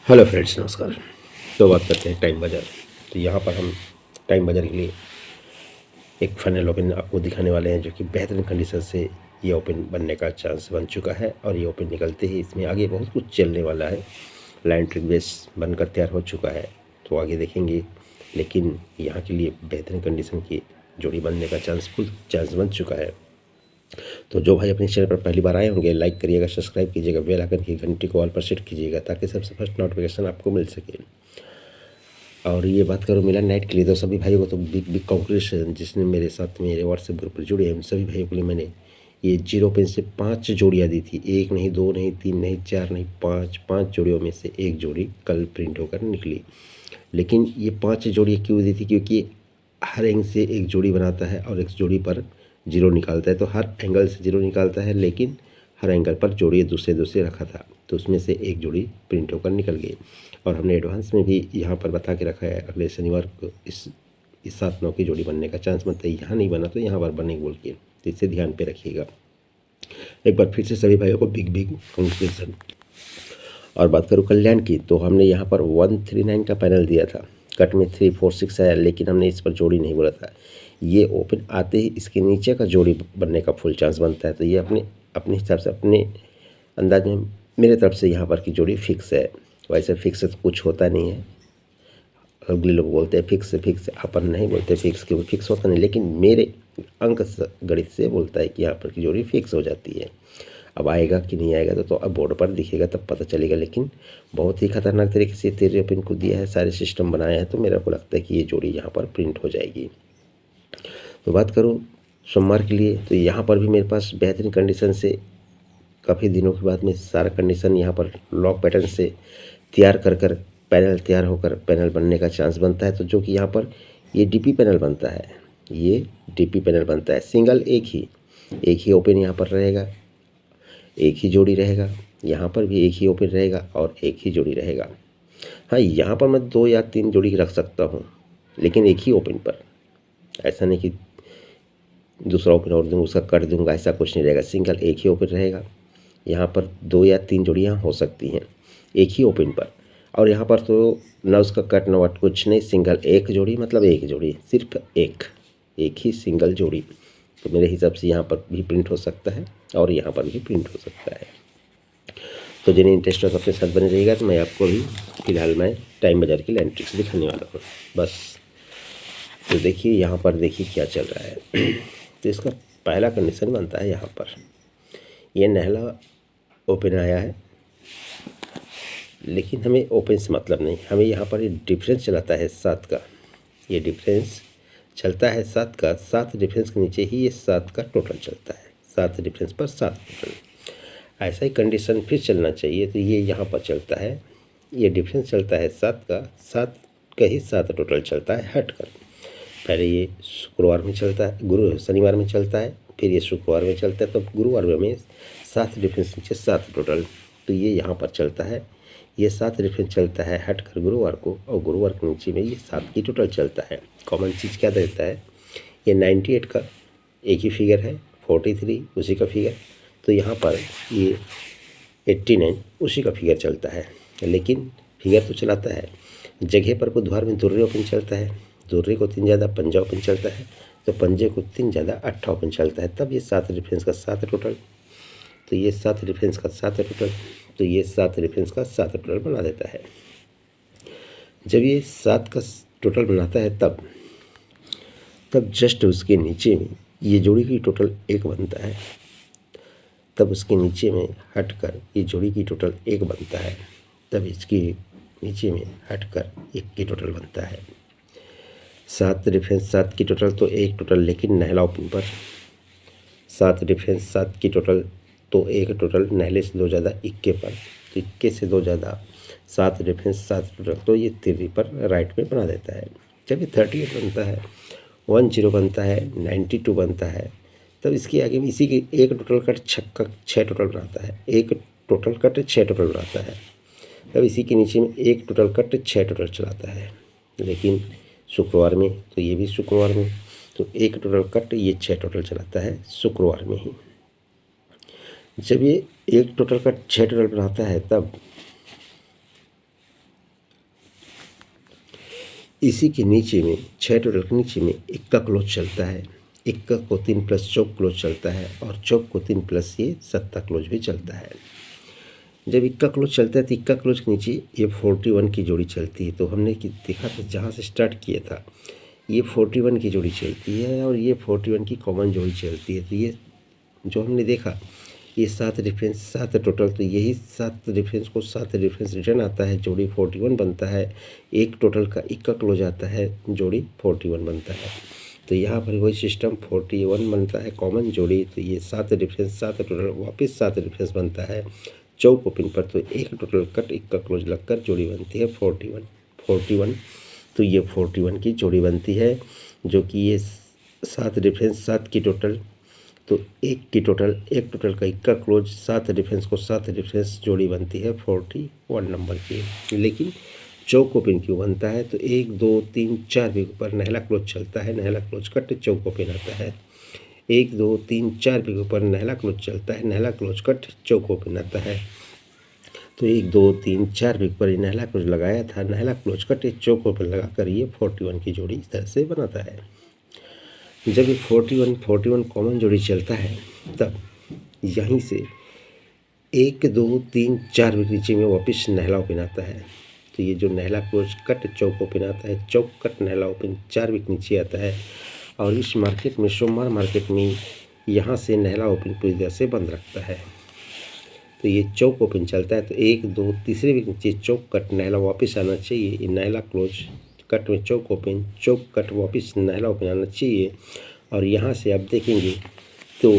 Hello friends, नमस्कार। तो बात करते हैं टाइम बाज़ार। तो यहाँ पर हम टाइम बाज़ार के लिए एक फाइनल ओपन आपको दिखाने वाले हैं, जो कि बेहतरीन कंडीशन से ये ओपन बनने का चांस बन चुका है। और ये ओपन निकलते ही इसमें आगे बहुत कुछ चलने वाला है। लाइन ट्रिक बेस बनकर तैयार हो चुका है, तो आगे देखेंगे। लेकिन यहाँ के लिए बेहतरीन कंडीशन की जोड़ी बनने का फुल चांस बन चुका है। तो जो भाई अपने चैनल पर पहली बार आए होंगे, लाइक करिएगा, सब्सक्राइब कीजिएगा, बेल आइकन की घंटी को ऑल पर सेट कीजिएगा, ताकि सबसे फर्स्ट नोटिफिकेशन आपको मिल सके। और ये बात करूँ मिला नाइट के लिए, तो सभी भाइयों को तो बिग बिग कॉन्ग्रेचुलेशन, जिसने मेरे साथ मेरे व्हाट्सएप ग्रुप पर जुड़े हैं। उन सभी भाइयों के लिए मैंने ये 0 पेन से 5 जोड़ियाँ दी थी। 1 नहीं, 2 नहीं, 3 नहीं, 4 नहीं, 5 जोड़ियों में से एक जोड़ी कल प्रिंट होकर निकली। लेकिन ये 5 जोड़ियाँ क्यों दी थी? क्योंकि हर एंगल से एक जोड़ी बनाता है और एक जोड़ी पर 0 निकालता है। तो हर एंगल से 0 निकालता है, लेकिन हर एंगल पर जोड़ी दूसरे दूसरे रखा था, तो उसमें से एक जोड़ी प्रिंट होकर निकल गई। और हमने एडवांस में भी यहाँ पर बता के रखा है, अगले शनिवार को इस 7-9 की जोड़ी बनने का चांस बनता है। यहाँ नहीं बना तो यहाँ पर बने बोल के, तो इससे ध्यान पे रखिएगा। एक बार फिर से सभी भाइयों को बिग बिग कंग्रेचुलेसन। और बात करूँ कल्याण की, तो हमने यहाँ पर 139 का पैनल दिया था। कट में 346 आया, लेकिन हमने इस पर जोड़ी नहीं बोला था। ये ओपन आते ही इसके नीचे का जोड़ी बनने का फुल चांस बनता है। तो ये अपने अपने हिसाब से, अपने अंदाज में मेरे तरफ से यहाँ पर की जोड़ी फिक्स है। वैसे फिक्स तो कुछ होता नहीं है। अगले लोग बोलते हैं फिक्स फिक्स, अपन नहीं बोलते फिक्स, क्योंकि फिक्स होता नहीं। लेकिन मेरे अंक गणित से बोलता है कि यहाँ पर की जोड़ी फिक्स हो जाती है। अब आएगा कि नहीं आएगा तो अब बोर्ड पर दिखेगा, तब पता चलेगा। लेकिन बहुत ही खतरनाक तरीके से तेरे ओपन को दिया है, सारे सिस्टम बनाया है, तो मेरे को लगता है कि ये जोड़ी यहाँ पर प्रिंट हो जाएगी। तो बात करूँ सोमवार के लिए, तो यहाँ पर भी मेरे पास बेहतरीन कंडीशन से काफ़ी दिनों के बाद में सारा कंडीशन यहाँ पर लॉक पैटर्न से तैयार कर पैनल तैयार होकर पैनल बनने का चांस बनता है। तो जो कि यहाँ पर ये डीपी पैनल बनता है, ये डीपी पैनल बनता है। सिंगल एक ही ओपन यहाँ पर रहेगा, एक ही जोड़ी रहेगा। यहाँ पर भी एक ही ओपन रहेगा और एक ही जोड़ी रहेगा। हाँ, यहाँ पर मैं 2 या 3 जोड़ी रख सकता हूँ, लेकिन एक ही ओपन पर। ऐसा नहीं कि दूसरा ओपन और दूँगा, उसका कट दूँगा, ऐसा कुछ नहीं रहेगा। सिंगल एक ही ओपन रहेगा। यहाँ पर 2 या 3 जोड़ियाँ हो सकती हैं एक ही ओपन पर। और यहाँ पर तो ना उसका कट ना वट कुछ नहीं, सिंगल एक जोड़ी, मतलब एक जोड़ी, सिर्फ एक ही सिंगल जोड़ी। तो मेरे हिसाब से यहाँ पर भी प्रिंट हो सकता है और यहाँ पर भी प्रिंट हो सकता है। तो जिन्हें इंटरेस्ट हो तो अपने साथ बने रहिएगा। तो मैं आपको भी फिलहाल मैं टाइम बाज़ार की लाइन ट्रिक्स दिखाने वाला हूँ बस। तो देखिए यहाँ पर, देखिए क्या चल रहा है। तो इसका पहला कंडीशन बनता है यहाँ पर, ये नहला ओपन आया है, लेकिन हमें ओपन से मतलब नहीं। हमें यहाँ पर ये डिफरेंस चलाता है 7 का, ये डिफरेंस चलता है 7 का। 7 डिफरेंस के नीचे ही ये 7 का टोटल चलता है। 7 डिफरेंस पर 7 टोटल, ऐसा ही कंडीशन फिर चलना चाहिए। तो ये यहाँ पर चलता है, ये डिफरेंस चलता है 7 का, 7 का ही 7 टोटल चलता है हट कर। पहले ये शुक्रवार में चलता है, शनिवार में चलता है, फिर ये शुक्रवार में चलता है। तो गुरुवार में 7 डिफरेंस नीचे 7 टोटल, तो ये यहाँ पर चलता है। ये 7 डिफरेंस चलता है हट कर गुरुवार को, और गुरुवार के नीचे में ये 7 की टोटल चलता है। कॉमन चीज़ क्या देता है, ये 98 का एक ही फिगर है, 43 उसी का फिगर। तो यहाँ पर ये 89 उसी का फिगर चलता है। लेकिन फिगर तो चलाता है, जगह पर बुधवार में दुर्रे ओपन चलता है, दुर्रे को 3 ज़्यादा पंजा ओपन चलता है, तो पंजे को 3 ज़्यादा 8 ओपन चलता है। तब ये 7 डिफरेंस का 7 टोटल, तो ये 7 डिफरेंस का 7 टोटल, तो ये 7 डिफरेंस का 7 टोटल बना देता है। जब ये 7 का टोटल बनाता है तब जस्ट उसके नीचे में ये जोड़ी की टोटल 1 बनता है। तब उसके नीचे में हटकर ये जोड़ी की टोटल 1 बनता है। तब इसके नीचे में हटकर 1 की टोटल बनता है। 7 डिफरेंस 7 की टोटल तो 1 टोटल, लेकिन नहला ओपन पर 7 डिफरेंस 7 की टोटल तो 1 टोटल, नहले से 2 ज़्यादा इक्के पर, तो इक्के से 2 ज़्यादा 7 डिफरेंस 7 टोटल, तो ये 3 पर राइट में बना देता है। जब ये 38 बनता है, 10 बनता है, 92 बनता है, तब इसके आगे में इसी के 1 टोटल कट 6 टोटल बनाता है। 1 टोटल कट 6 टोटल बनाता है। तब इसी के नीचे में 1 टोटल कट 6 टोटल चलाता है। लेकिन शुक्रवार में, तो ये भी शुक्रवार में, तो 1 टोटल कट ये 6 टोटल चलाता है शुक्रवार में ही। जब ये 1 टोटल कट 6 टोटल बनाता है, इसी के नीचे में 6 टोटल के नीचे में इक्का क्लोज चलता है। इक्का को 3 प्लस चौक क्लोज चलता है और चौक को 3 प्लस ये सत्ता क्लोज भी चलता है। जब इक्का क्लोज चलता है तो इक्का क्लोज के नीचे ये 41 की जोड़ी चलती है। तो हमने देखा था जहाँ से स्टार्ट किया था ये 41 की जोड़ी चलती है और ये 41 की कॉमन जोड़ी चलती है। तो ये जो हमने देखा ये 7 डिफरेंस 7 टोटल, तो यही 7 डिफरेंस को 7 डिफरेंस रिटर्न आता है, जोड़ी 41 बनता है। एक टोटल का इक्का क्लोज आता है, जोड़ी 41 बनता है। तो यहाँ पर वही सिस्टम 41 बनता है कॉमन जोड़ी। तो ये 7 डिफरेंस 7 टोटल वापस 7 डिफरेंस बनता है चौक ओपन पर। तो एक टोटल कट इक्का क्लोज लगकर जोड़ी बनती है 41। तो ये 41 की जोड़ी बनती है, जो कि ये 7 डिफरेंस 7 की टोटल, तो एक टोटल का इक्का क्लोज 7 डिफरेंस को 7 डिफरेंस जोड़ी बनती है 41 नंबर की। लेकिन चौक ओपन क्यों बनता है? तो 1 2 3 4 भी ऊपर नहला क्लोज चलता है, नहला क्लोज कट चौक ओपन आता है। 1 2 3 4 भी ऊपर नहला क्लोज चलता है, नहला क्लोज कट चौक ओपन आता है। तो 1 2 3 4 भी ऊपर नहला क्लोज लगाया था, नहला क्लोज कट चौक ओपन लगाकर ये 41 की जोड़ी इस तरह से बनाता है। जब ये 41 कॉमन जोड़ी चलता है तब यहीं से 1 2 3 4 भी नीचे में वापस नहला ओपन आता है। तो ये जो नहला क्लोज कट चौक ओपन आता है, चौक कट नहला ओपन 4 वीक नीचे आता है। और इस मार्केट में सोमवार मार्केट में यहाँ से नहला ओपन पूरी तरह से बंद रखता है। तो ये चौक ओपन चलता है तो 1 2 तीसरे वीक नीचे चौक कट नहला वापस आना चाहिए। ये नहला क्लोज कट में चौक ओपन, चौक कट वापस नहला ओपन आना चाहिए। और यहाँ से आप देखेंगे तो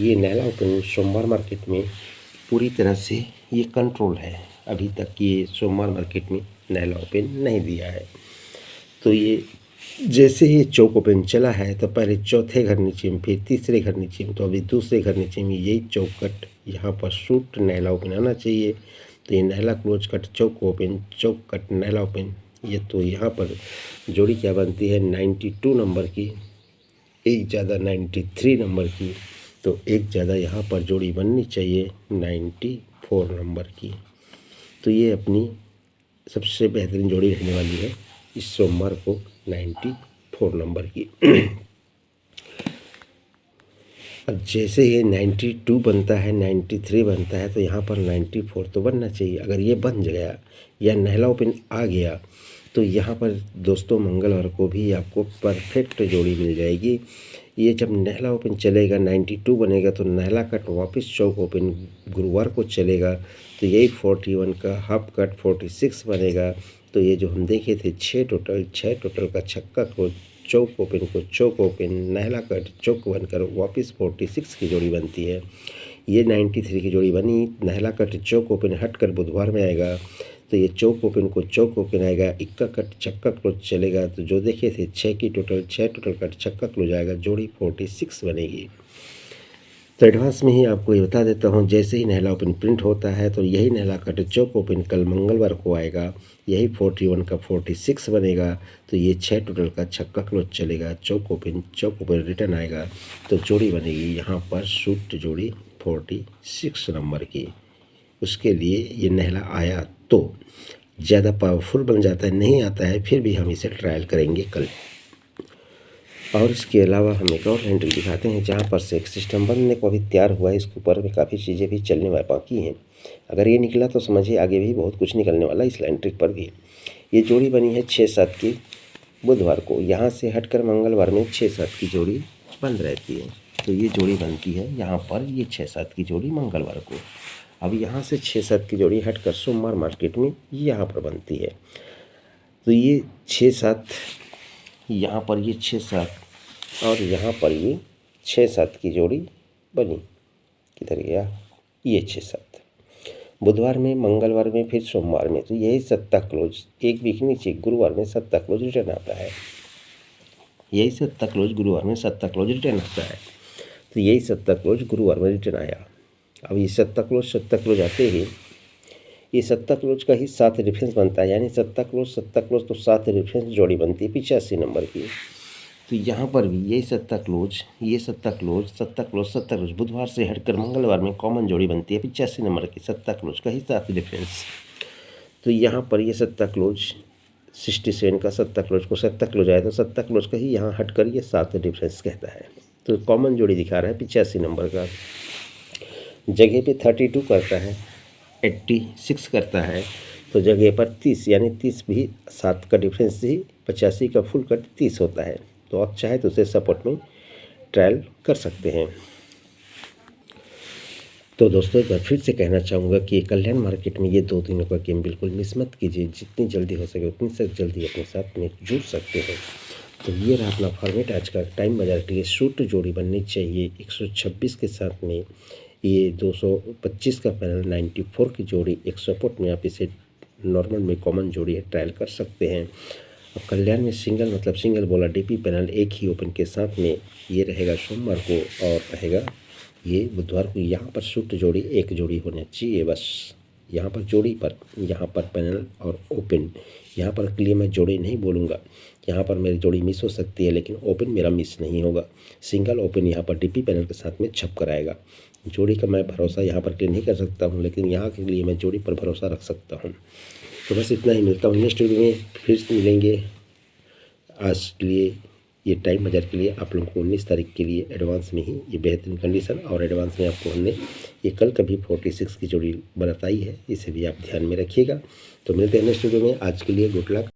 ये नहला ओपन सोमवार मार्केट में पूरी तरह से ये कंट्रोल है। अभी तक ये सोमवार मार्केट में नहला ओपन नहीं दिया है। तो ये जैसे ही चौक ओपन चला है तो पहले चौथे घर नीचे में, फिर तीसरे घर नीचे में, तो अभी दूसरे घर नीचे में यही चौक कट यहाँ पर शूट नहला ओपन आना चाहिए। तो ये नहला क्लोज कट चौक ओपन, चौक कट नहला ओपन, ये तो यहाँ पर जोड़ी क्या बनती है 92 नंबर की, एक ज़्यादा 93 नंबर की। तो एक ज़्यादा यहाँ पर जोड़ी बननी चाहिए 94 नंबर की। तो ये अपनी सबसे बेहतरीन जोड़ी रहने वाली है इस सोमवार को 94 नंबर की। अब जैसे ये 92 बनता है, 93 बनता है, तो यहाँ पर 94 तो बनना चाहिए। अगर ये बन गया या नहला ओपन आ गया तो यहाँ पर दोस्तों मंगलवार को भी आपको परफेक्ट जोड़ी मिल जाएगी। ये जब नहला ओपन चलेगा 92 बनेगा तो नहला कट वापस चौक ओपन गुरुवार को चलेगा, तो यही 41 का हाफ कट 46 बनेगा। तो ये जो हम देखे थे 6 टोटल का छक्का को चौक ओपन को चौक ओपन नहला कट चौक बनकर वापस 46 की जोड़ी बनती है। ये 93 की जोड़ी बनी, नहला कट चौक ओपन हट कर बुधवार में आएगा, तो ये चौक ओपन को चौक ओपन आएगा, इक्का कट छक्का क्लोज चलेगा। तो जो देखे थे 6 टोटल कट छक्का क्लोज आएगा, जोड़ी 46 बनेगी। तो एडवांस में ही आपको ये बता देता हूँ, जैसे ही नहला ओपन प्रिंट होता है तो यही नहला कट चौक ओपन कल मंगलवार को आएगा, यही 41 का 46 बनेगा। तो ये 6 टोटल का छक्का क्लोज चलेगा, चौक ओपन रिटर्न आएगा, तो जोड़ी बनेगी यहाँ पर शूट जोड़ी 46 नंबर की। उसके लिए ये नहला आया तो ज़्यादा पावरफुल बन जाता है, नहीं आता है फिर भी हम इसे ट्रायल करेंगे कल। और इसके अलावा हम एक और हैंडल दिखाते हैं जहाँ पर से एक सिस्टम बनने को अभी तैयार हुआ है। इसके ऊपर में काफ़ी चीज़ें भी चलने वाली बाकी हैं। अगर ये निकला तो समझिए आगे भी बहुत कुछ निकलने वाला है इस लाइन ट्रिक पर भी। ये जोड़ी बनी है 6-7 की बुधवार को, यहाँ से हटकर मंगलवार में 6-7 की जोड़ी बंद रहती है। तो ये जोड़ी बनती है यहाँ पर, ये 6-7 की जोड़ी मंगलवार को। अब यहाँ से 6-7 की जोड़ी हटकर सोमवार मार्केट में यहाँ पर बनती है। तो ये 6-7 यहाँ पर, ये 6-7 और यहाँ पर ये 6-7 की जोड़ी बनी। किधर गया ये 6-7 बुधवार में, मंगलवार में, फिर सोमवार में। तो यही सत्ता क्लोज एक वीक नीचे गुरुवार में सत्ता क्लोज रिटर्न आता है। यही सत्ता क्लोज गुरुवार में सत्ता क्लोज रिटर्न आता है। तो यही सत्ता क्लोज गुरुवार में रिटर्न आया। अब ये सत्ता क्लोज आते ही ये सत्ता क्लोज का ही 7 डिफरेंस बनता है, यानी सत्ता क्लोज तो 7 डिफरेंस जोड़ी बनती है 85 नंबर की। तो यहाँ पर भी यही सत्ता क्लोज बुधवार से हटकर मंगलवार में कॉमन जोड़ी बनती है 85 नंबर की, सत्ता क्लोज का ही 7 डिफरेंस। तो यहाँ पर ये सत्ता क्लोज 67 का 70 क्लोज को 70 क्लोज आया तो 70 क्लोज का ही यहाँ हट कर ये 7 डिफरेंस कहता है। तो कॉमन जोड़ी दिखा रहा है 85 नंबर का। जगह पे 32 करता है, 86 करता है, तो जगह पर 30 यानी 30 भी 7 का डिफरेंस ही 85 का फुल कट 30 होता है। तो आप चाहे तो उसे सपोर्ट में ट्रायल कर सकते हैं। तो दोस्तों एक बार फिर से कहना चाहूँगा कि कल्याण मार्केट में ये 2 दिनों का गेम बिल्कुल मिस मत कीजिए। जितनी जल्दी हो सके उतनी से जल्दी अपने साथ में जुड़ सकते हैं। तो ये रहा अपना फॉर्मेट आज का। टाइम बाजार के लिए शूट जोड़ी बननी चाहिए 126 के साथ में। ये 225 का पैनल 94 की जोड़ी एक सपोर्ट में आप इसे नॉर्मल में कॉमन जोड़ी है ट्रायल कर सकते हैं। अब कल्याण में सिंगल मतलब सिंगल बोला डीपी पैनल एक ही ओपन के साथ में ये रहेगा सोमवार को और रहेगा ये बुधवार को। यहाँ पर शूट जोड़ी एक जोड़ी होनी चाहिए बस। यहाँ पर जोड़ी पर यहाँ पर पैनल और ओपन, यहाँ पर के लिए मैं जोड़ी नहीं बोलूँगा। यहाँ पर मेरी जोड़ी मिस हो सकती है लेकिन ओपन मेरा मिस नहीं होगा। सिंगल ओपन यहाँ पर डीपी पैनल के साथ में छप कर आएगा। जोड़ी का मैं भरोसा यहाँ पर नहीं कर सकता हूँ लेकिन यहाँ के लिए मैं जोड़ी पर भरोसा रख सकता हूँ। तो बस इतना ही। मिलता हूँ नेक्स्ट वीडियो में, फिर से मिलेंगे। आज के लिए ये टाइम बाजार के लिए आप लोगों को 19 तारीख के लिए एडवांस में ही ये बेहतरीन कंडीशन और एडवांस में आपको हमने ये कल कभी 46 की जोड़ी बताई है, इसे भी आप ध्यान में रखिएगा। तो मिलते हैं नेक्स्ट वीडियो में। आज के लिए गुड लक।